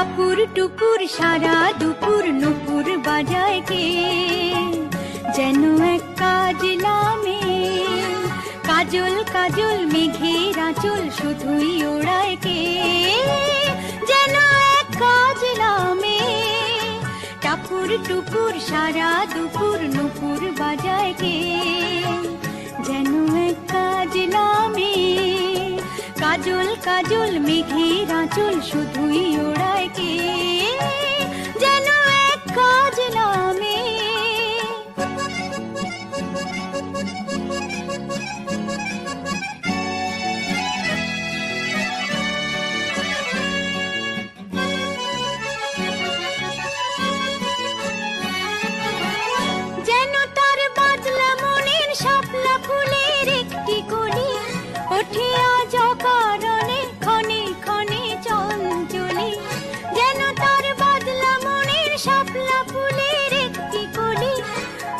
টাপুর টুপুর সারা দুপুর নুপুর বাজায় কে, যেন এক কাজলা মেয়ে। কাজল কাজল মেঘের আঁচল শুধুই ওড়ায় কে, যেন এক কাজলা মেয়ে। টাপুর টুপুর সারা দুপুর নুপুর বাজায় কে, যেন এক কাজলা মেয়ে। কাজল কাজল মেঘের আঁচল শুধুই ওড়ায় কে, যেন এক কাজলা মেয়ে। যেন তার বাদলা মনের শাপলা ফুলের একটি কলি, ওঠে আজ অকারণে ক্ষণে ক্ষণে চঞ্চলি। যেন তার বাদলা মনের শাপলা ফুলের একটি কলি,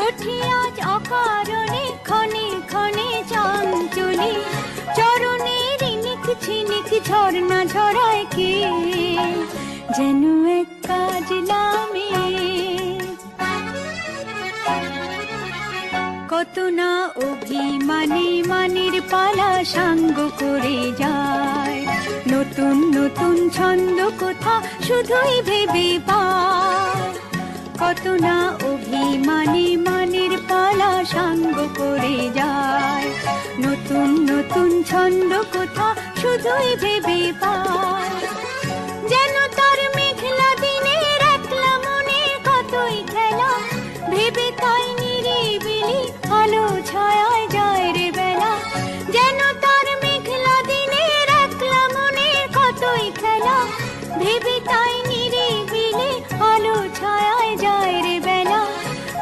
ওঠে আজ অকারণে ক্ষণে ক্ষণে চঞ্চলি। চরণের ইনিক ঝিনিক ঝর্ণা ঝরায় কে, যেন এক কাজলা মেয়ে। কত না অভিমানে মানের পালা সাঙ্গ করে যায়, নতুন নতুন ছন্দ কোথা শুধুই ভেবে পায়। কত না অভিমানে মানের পালা সাঙ্গ করে যায়, নতুন নতুন ছন্দ কোথা শুধুই ভেবে পায়। যেন তার মেঘলা দিনের একলা মনে কতই খেলা, ভেবে তাই নিরিবিলি আলো ছায়ায় যায় রে বেলা। যেন তার মেঘলা দিনের একলা মনের কতই খেলা, ভেবে তাই নিরিবিলি আলো ছায়ায় যায় রে বেলা।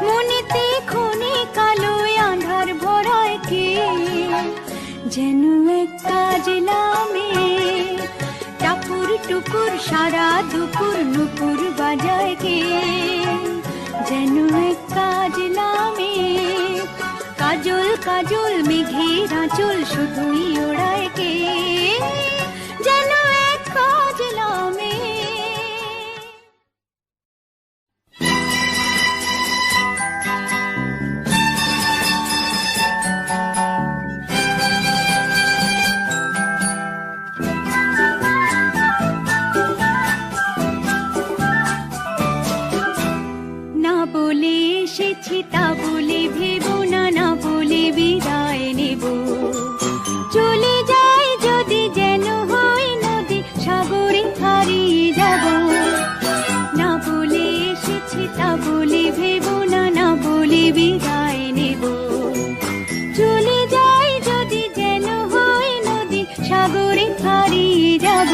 মনেতে ক্ষণে কালো আঁধার ভরায় কে, যেন এক কাজলা মেয়ে। টাপুর টুপুর সারা দুপুর নুপুর বাজায় কে, যেন এক কাজলা মেয়ে। কাজল কাজল মেঘের আঁচল শুধুই ওড়ায় কে, যেন এক কাজলা মেয়ে। না বলে এসেছি তা বলে ভেবো না, না বলে বিদায় নেব। চলে যাই যদি যেন হয় নদী সাগরে হারিয়ে যাব। না বলে এসেছি তা বলে ভেবো না, না বলে বিদায় নেব। চলে যাই যদি যেন হয় নদী সাগরে হারিয়ে যাব।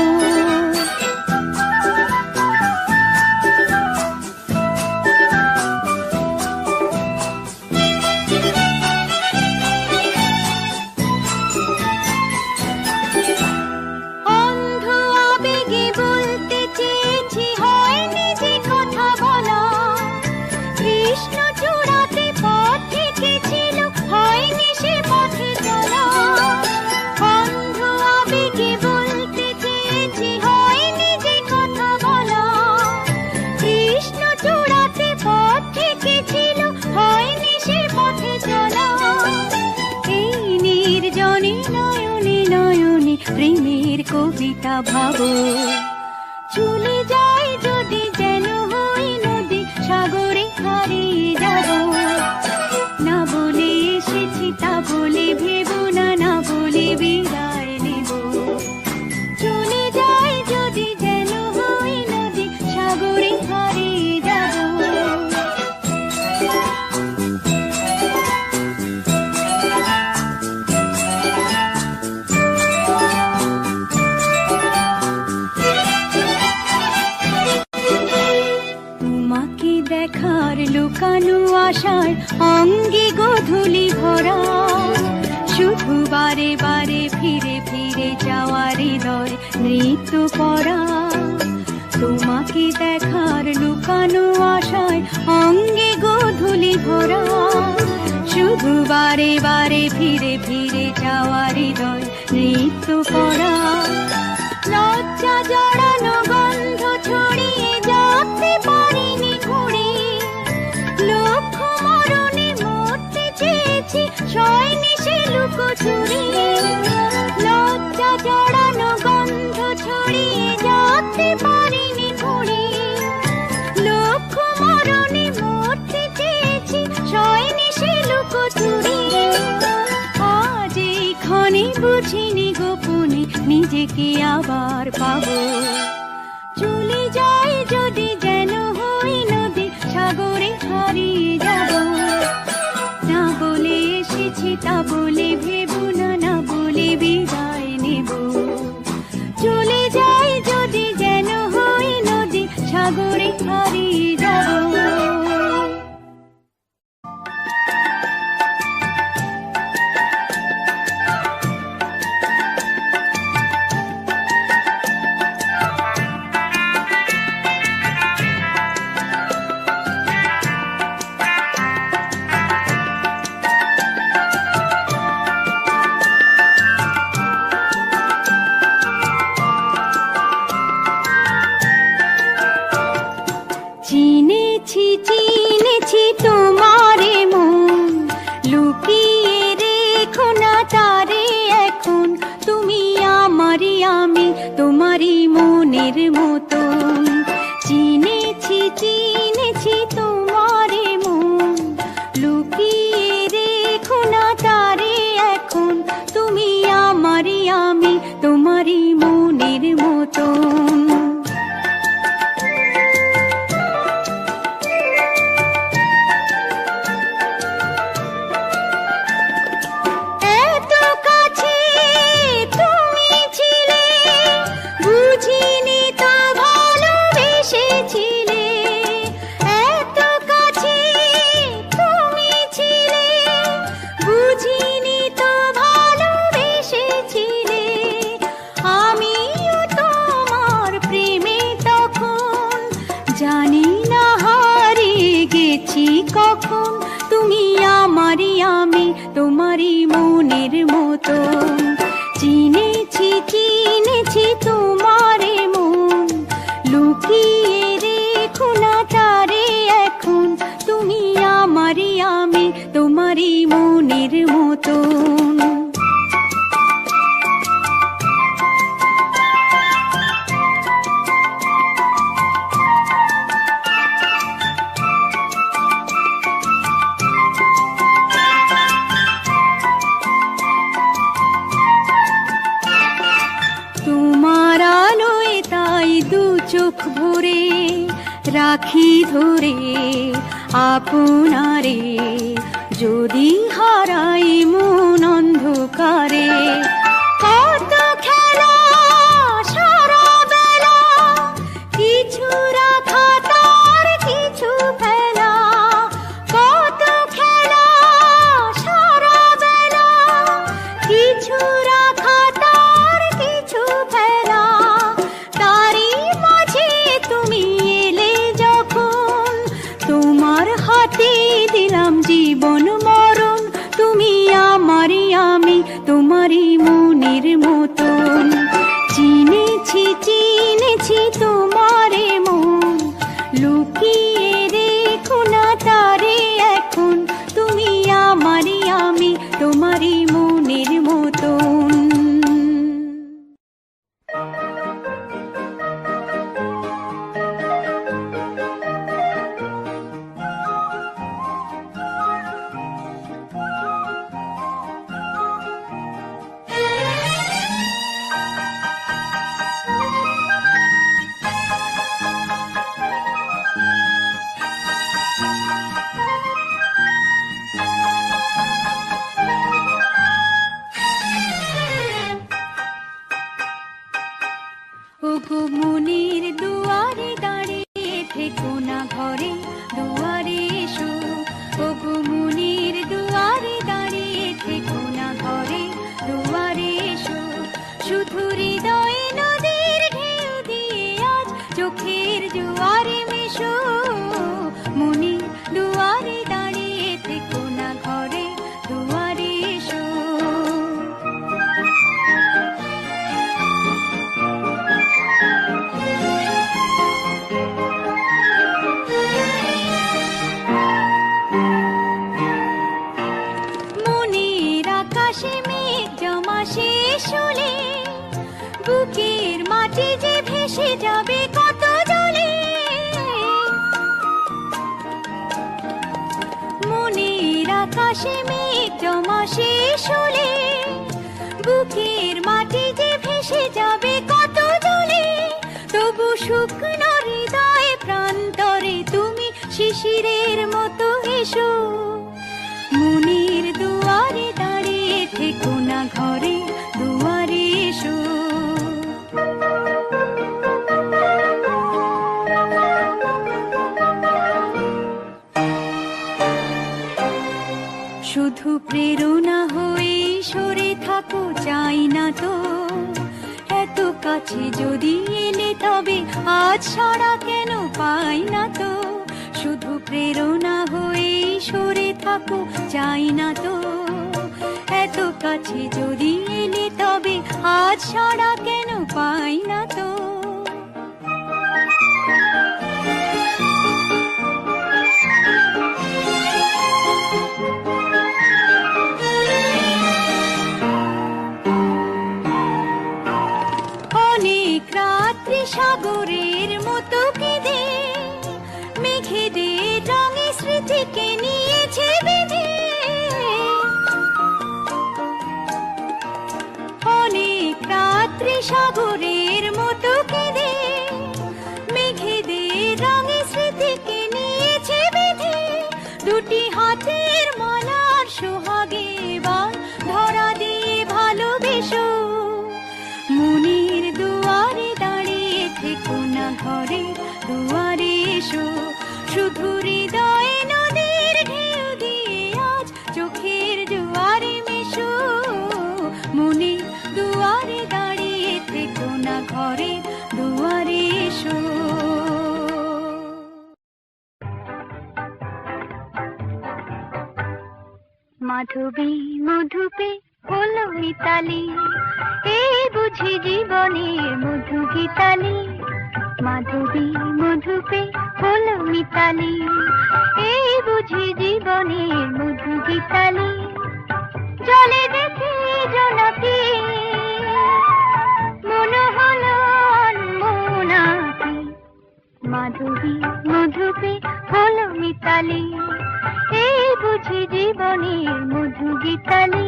প্রেমের কবিতা ভাবো, চলে যাই যদি যেন হয় নদী সাগরে হারিয়ে যাব। না বলে এসেছি তা বলে ভেবো না, না বলে বিদায় নেব। চলে যাই যদি যেন হয় নদী সাগরে হারিয়ে যাব। দেখার লুকানো আশায় অঙ্গে গোধূলি ভরা, শুধু বারে বারে ফিরে ফিরে যাওয়ার হৃদয় নৃত্য করা। তোমাকে দেখার লুকানো আশায় অঙ্গে গোধূলি ভরা, শুধু বারে বারে ফিরে ফিরে যাওয়ার হৃদয় নৃত্য করা। লজ্জা জড়ানো গন্ধ ছড়িয়ে যাতে পারিনি ঘুরে। লক্ষ মরণে মরতে চেয়েছি, সয়নি সে লুকোচুরি। লজ্জা জড়ানো গন্ধ ছড়িয়ে যাতে পারিনি ঘুরে। লক্ষ মরণে মরতে চেয়েছি, সয়নি সে লুকোচুরি। আজ এইখানে বুঝিনি গোপনে নিজেকে আবার পাবো। চলে যাই যদি যেন হই নদী, সাগরে হারিয়ে যাব। না বলে এসেছি তা বলে ভেবো না, না বলে বিদায় নেব। চলে যাই যদি যেন হই নদী, সাগরে হারিয়ে যাব। চিনেছি চিনেছি তোমারে মন, লুকিয়ে রেখো না তারে এখন। তুমি আমারই, আমি তোমারই মনের মতন। চিনেছি চিনেছি তোমারে মন, লুকিয়ে রেখো না তারে এখন। তুমি আমারই, আমি তোমারই মনের মতন। জানি না হারিয়ে গেছি কখন, তুমি আমারই, আমি তোমারই মনের মতন। চিনেছি চিনেছি তোমারে মন, লুকিয়ে রেখো না তারে এখন। তুমি আমারই, আমি তোমারই মনের মতন। তোমার আলোয় তাই দু চোখ ভরে রাখি ধরে আপনারে। যদি হারাই মন অন্ধকারে, কত খেলা সারা বেলা, কিছু রাখা তার কিছু ফেলা। কত খেলা সারা বেলা, কিছু রাখা তার কিছু ফেলা। তারই মাঝে তুমি এলে যখন, তোমার হাতে দিলাম জীবন মরণ। তুমি আমারই, আমি তোমারই মনের মতন। চিনেছি চিনেছি তোমারে মন, লুকিয়ে রেখো না তারে এখন। তুমি আমারই, আমি তোমারই মনের মতন। ওগো মনের দুয়ারে দাঁড়িয়ে থেকো না ঘরে, দুয়ারে এসো। ওগো মনের দুয়ারে দাঁড়িয়ে থেকো না ঘরে, দুয়ারে এসো। শুধু হৃদয়ে নদীর ঢেউ দিয়ে আজ চোখের জোয়ারে মেশো। মনের দুয়ারে দাঁড়িয়ে থেকো না ঘরে, দুয়ারে এসো। আকাশে মেঘ জমা শেষ হলে বুকের মাটি যে ভেসে যাবে কত দূরে, তবু শুকনো হৃদয় প্রান্তরে তুমি শিশিরের মতো এসো। মনের দুয়ারে দাঁড়িয়ে থেকো না, ঘরে দুয়ারে এসো। শুধু প্রেরণা হয়ে সরে থাকো, চাই না তো এত কাছে যদি এলে তবে আজ সারা কেন পাই না তো। শুধু প্রেরণা হয়ে সরে থাকো, চাই না তো এত কাছে যদি এলে তবে আজ সারা কেন পাই না তো। সাগরের মতো কেঁদে মেঘেদের রঙে স্মৃতিকে নিয়েছে বেঁধে, অনেক রাত্রি সাগরের মতো কেঁদে মেঘেদের রঙে স্মৃতিকে নিয়েছে বেঁধে। দুটি হাতের মালার সোহাগে এবার ধরা দিয়ে ভালোবেসো। মনের দুয়ারে দাঁড়িয়ে থেকো না, ঘরে দুয়ারে এসো। শুধু হৃদয়ে নদীর ঢেউ দিয়ে আজ চোখের জোয়ারে মেশো। মনে দুয়ারে দাঁড়িয়ে থেকো না, ঘরে দুয়ারে এসো। মাধবী মধুপে হলো মিতালি, এই বুঝি জীবনের মধু গীতালি। মাধবী মধুপে হলো মিতালি, এই বুঝি জীবনের মধু গীতালি। জলে দেখি জোনাকি, মনে হলো অনমনাকি। মাধবী মধুপে হলো মিতালি, এই বুঝি জীবনের মধু গীতালি।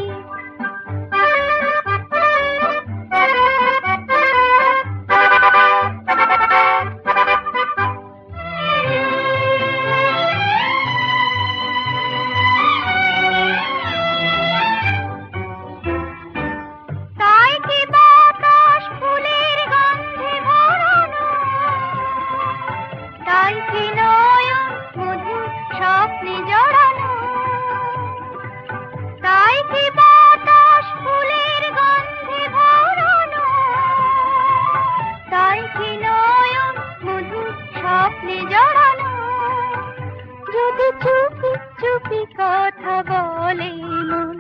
চুপি চুপি কথা বলে মন,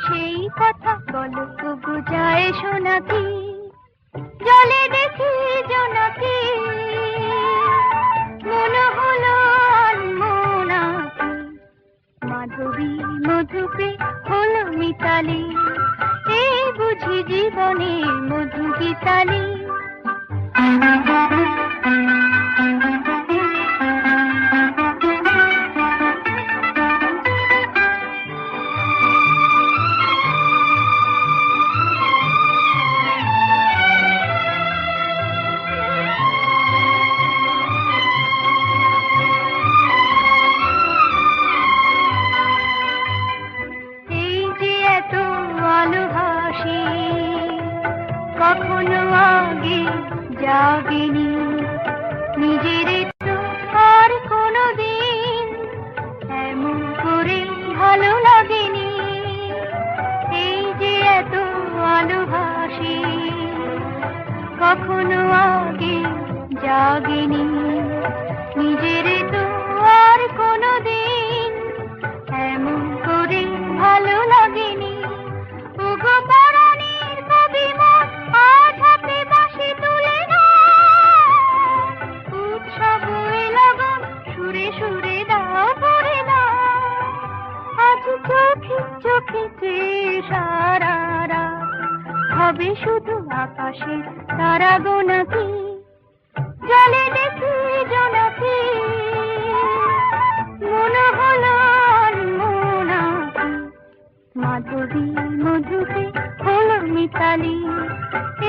সেই কথা বলো তবু যায় শোনাকি। জলে দেখি জোনাকি, মনে হলো অনমনাকি। মাধবী মধুপে হলো মিতালি, এই বুঝি জীবনের মধু গীতালি। কখনো আগে জাগেনি, নিজের তো আর কোনো দিন এমন করে ভালো লাগেনি। এই যে এত আলো ভাসে, কখনো আগে জাগেনি, নিজের তো আর কোনো দিন এমন করে ভালো লাগেনি। ওগো পরাণের কবি মন, আজ হাতে বাঁশি তুলে না, উৎসব লগন সুরে সুরে দাও করে না। আজ চোখে চোখে সারা রাত হবে শুধু আকাশের তারা গোনাকি। জলে দেখি জোনাকি, মনে হলো অনমনাকি। মিতালি,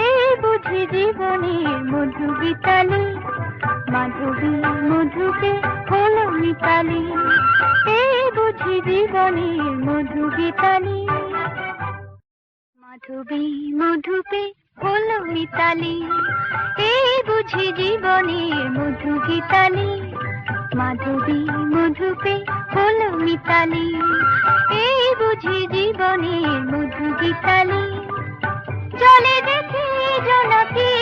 এই বুঝি জীবনের মধু গীতালি। মাধবী মধুকে হলো মিতালি, এই বুঝি জীবনের মধু গীতালি। মাধবী মধুকে হলো মিতালি, এই বুঝি জীবনের মধু গীতালি। মাধবী মধুকে হলো মিতালি, এই বুঝি জীবনের মধু গীতালি। জলে দেখি জোনাকি,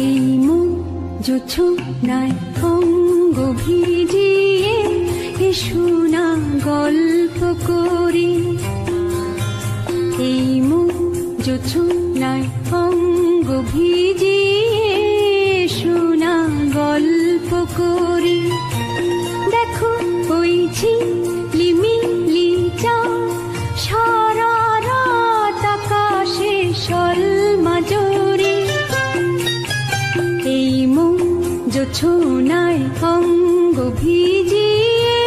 এই মুখ জোছনায় অঙ্গ ভিজিয়ে এসো না গল্প করি। এই মুখ জোছনায় অঙ্গ ভিজিয়ে এসো না গল্প করি। দেখো ওই ঝিলিমিলি চাঁদ সারা রাত আকাশে সলমাজরি। এই মন জোছনায় অঙ্গ ভিজিয়ে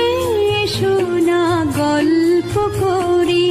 এসো না গল্প করি।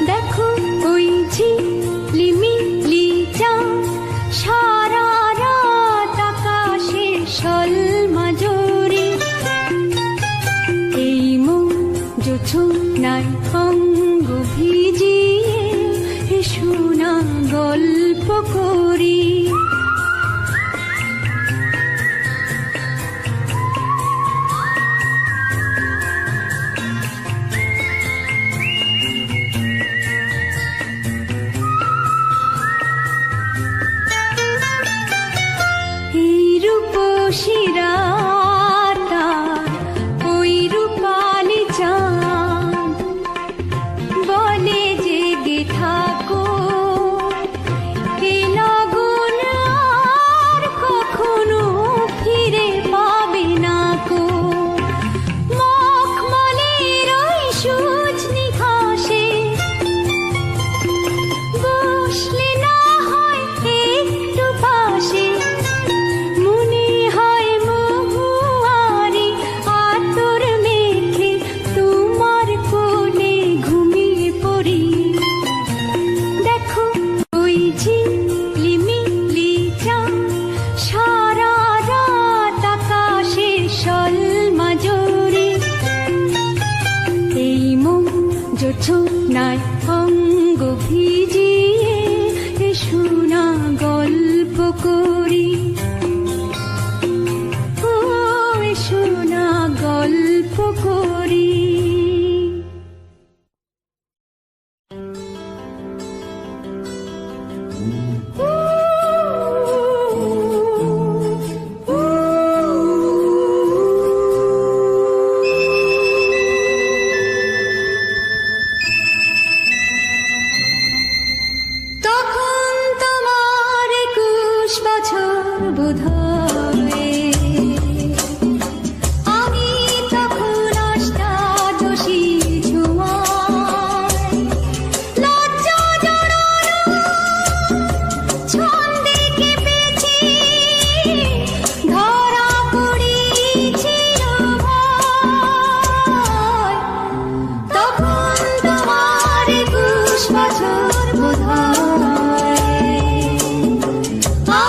দেখো ওই ঝিলিমিলি চাঁদ সারা রাত আকাশে সলমাজরি। এই মন জোছনায় অঙ্গ ভিজিয়ে এসো না গল্প করি। শিরাটা ওই রূপালি চাঁদ বলে জেগে থাকো, এ লগন আর কখনো ফিরে পাবে না কো। মখমলের ওই সজনি ঘাসে বসলে না হয় একটু পাশে, জোছনায় অঙ্গ ভিজিয়ে এসো না গল্প করি। ও এসো না গল্প করি।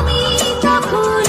আমি তখন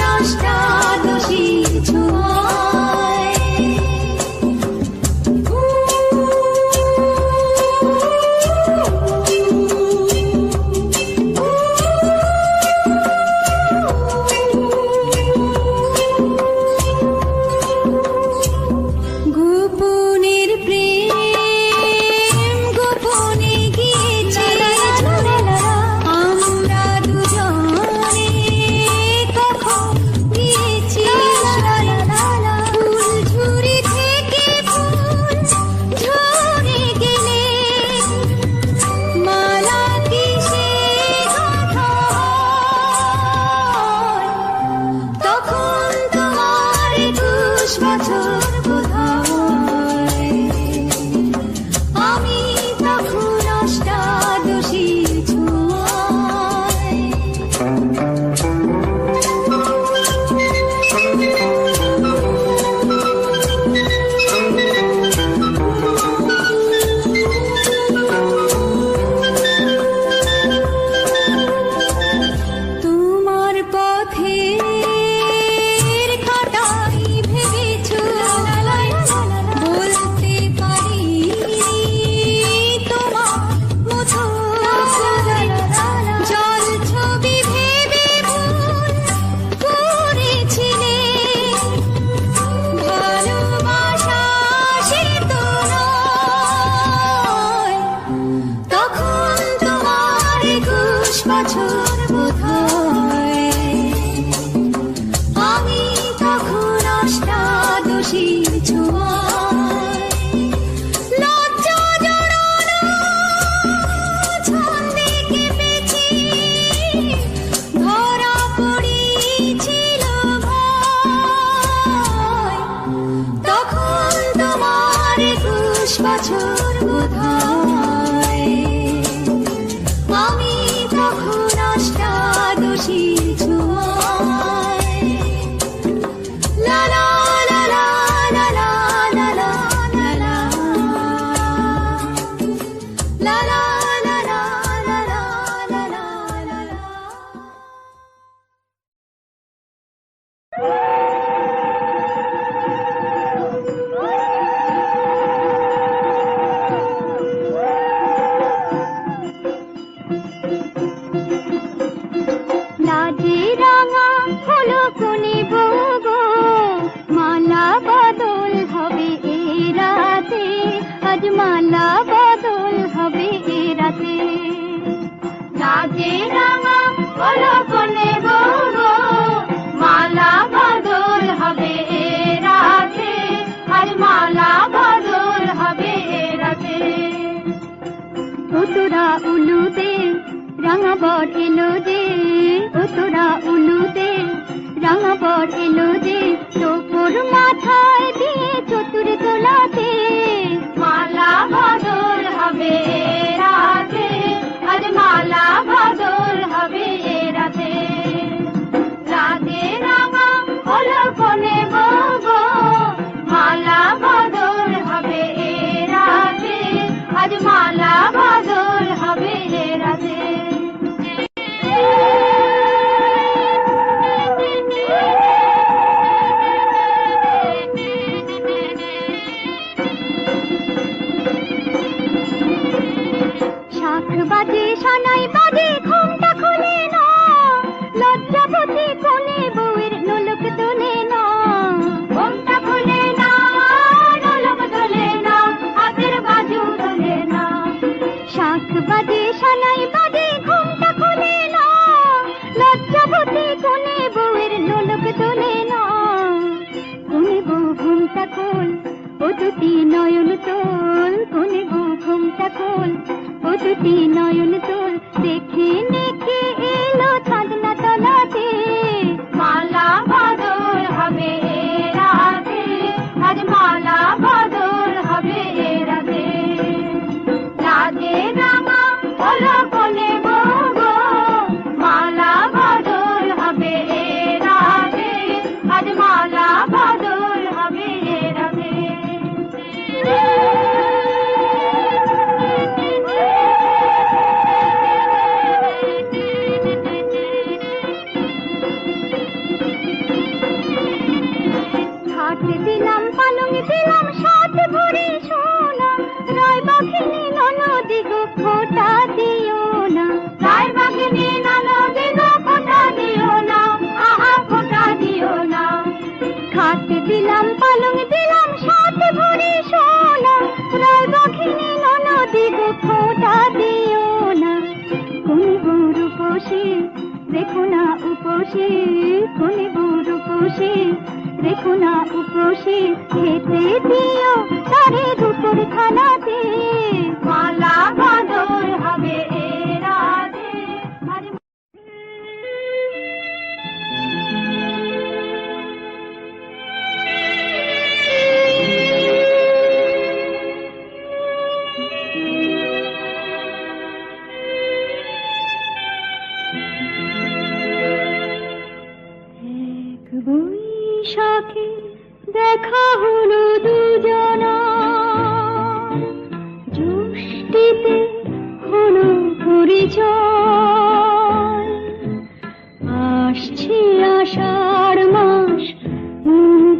লাজে রাঙা হলো কোনে বউ গো, মালা বদল হবে এ রাতে, আজ মালা বদল হবে এ রাতে। লাজে রাঙা হলো কোনে বউ গো, মালা বদল হবে এ রাতে, আজ মালা বদল হবে এ রাতে। ও তোরা উলুতে রাঙা বর এলো যে, ও তোরা উলুতে রাঙা বর এলো যে, তোর মাথায় দিয়ে চতুর তোলাতে, মালা বদল হবে এ রাতে, আজ মালা বদল হবে এ রাতে। রাতে রাঙা হলো কোনে বউ গো, মালা বদল হবে এ রাতে, আজ মালা বদল হবে এ রাতে। শাখ বাজে সানাই বাজে ঘুমটা খুলে না, লজ্জাবতী কোনে বউয়ের নোলক তোলে না, ঘুমটা খুলে না, নোলক তোলে না, হাতের বাজু তোলে না। শাখ বাজে সানাই বাজে ঘুমটা খুলে না, লজ্জাবতী কোনে বউয়ের নোলক তোলে না। কোনে বউ ঘুমটা খোল, ও দুটি নয়ন তোল, কোনে বউ ঘুমটা খোল, ও দুটি নয়ন তোল, দেখে দেখে এলো চাঁদনা তলাতে, মালা বদল হবে এ রাতে, আজ মালা বদল হবে এ রাতে। লাজে রাঙা হলো কোনে বউ গো, মালা বদল হবে এ রাতে, আজ মালা বদল হবে এ রাতে। খাট দিলাম পালং দিলাম সাত ভরি সোনা, রায় বাঘিনী ননদি গো খোটা দিও না, রায় বাঘিনী ননদি গো খোটা দিও না, আহা খোটা দিও না। খাট দিলাম পালং দিলাম সাত ভরি সোনা, রায় বাঘিনী ননদি গো খোটা দিও না। কোনে বউ রূপসী দেখো না উপসী, কোনে বউ রূপসী দেখো না উপসী, খেতে দিও তারে দুপুর খানাতে, মালা বদল হবে এ রাতে। এক বৈশাখে দেখা হলো দুজনা, জ্যৈষ্ঠীতে হলো পরিচয়, আসছে আষাঢ় মাস,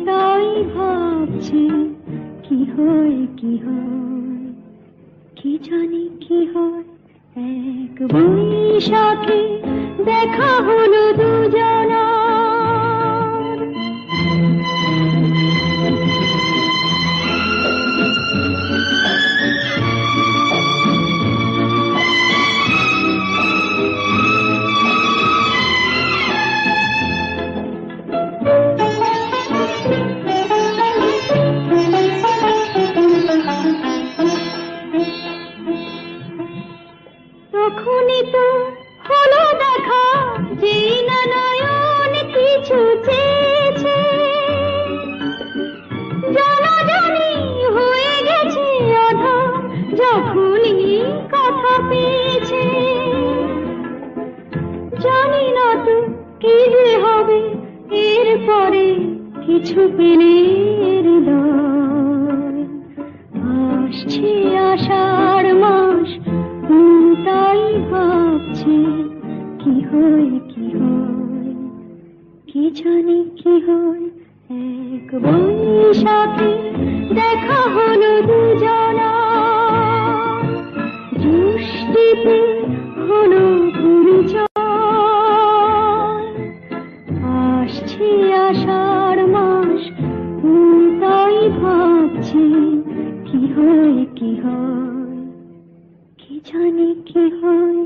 তাই ভাবছি কি হয় কি হয়, কি জানি কি হয়। এক বৈশাখে দেখা হলো দুজনা, তখনই তো হলো দেখা, যেই না নয়ন কিছু চেয়েছে, জানাজানি হয়ে গেছে আধা, যখনই কথা পেয়েছে। জানি না তো কি যে হবে এরপরে, কিছু পেলে হৃদয়। আসছে আষাঢ় মাস, তাই ভাবছি কি হয় কি হয়, কি জানি কি হয়। এক বৈশাখে দেখা হলো দুজনা, জ্যৈষ্ঠীতে হলো পরিচয়। আসছে আষাঢ় মাস, তাই ভাবছি কি হয় কি হয়, কি জানি কি হয়।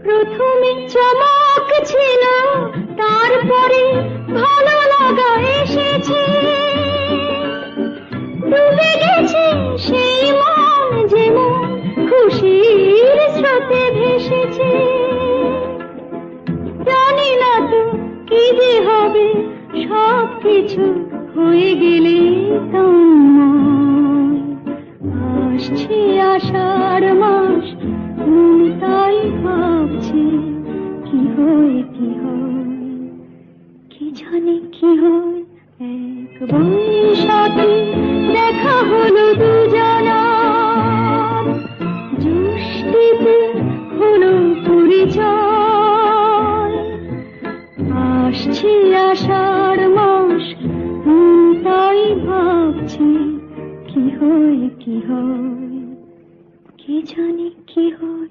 প্রথমে চমক ছিল, তারপরে ভালো লাগা এসেছে। ডুবে গেছে সেই মন, যেমন খুশির স্রোতে ভেসেছে। জানি না তো কি যে হবে, সব কিছু হয়ে গেলে তোমায়। আসছে আষাঢ় মাস, তাই ভাবছি কি হয় কি হয়, কি জানি কি হয়। এক বৈশাখে দেখা হলো দুজনা, জ্যৈষ্ঠীতে হলো পরিচয়। আসছে আষাঢ় মাস, তাই ভাবছি কি হয় কি হয়, কি জানি কি হয়।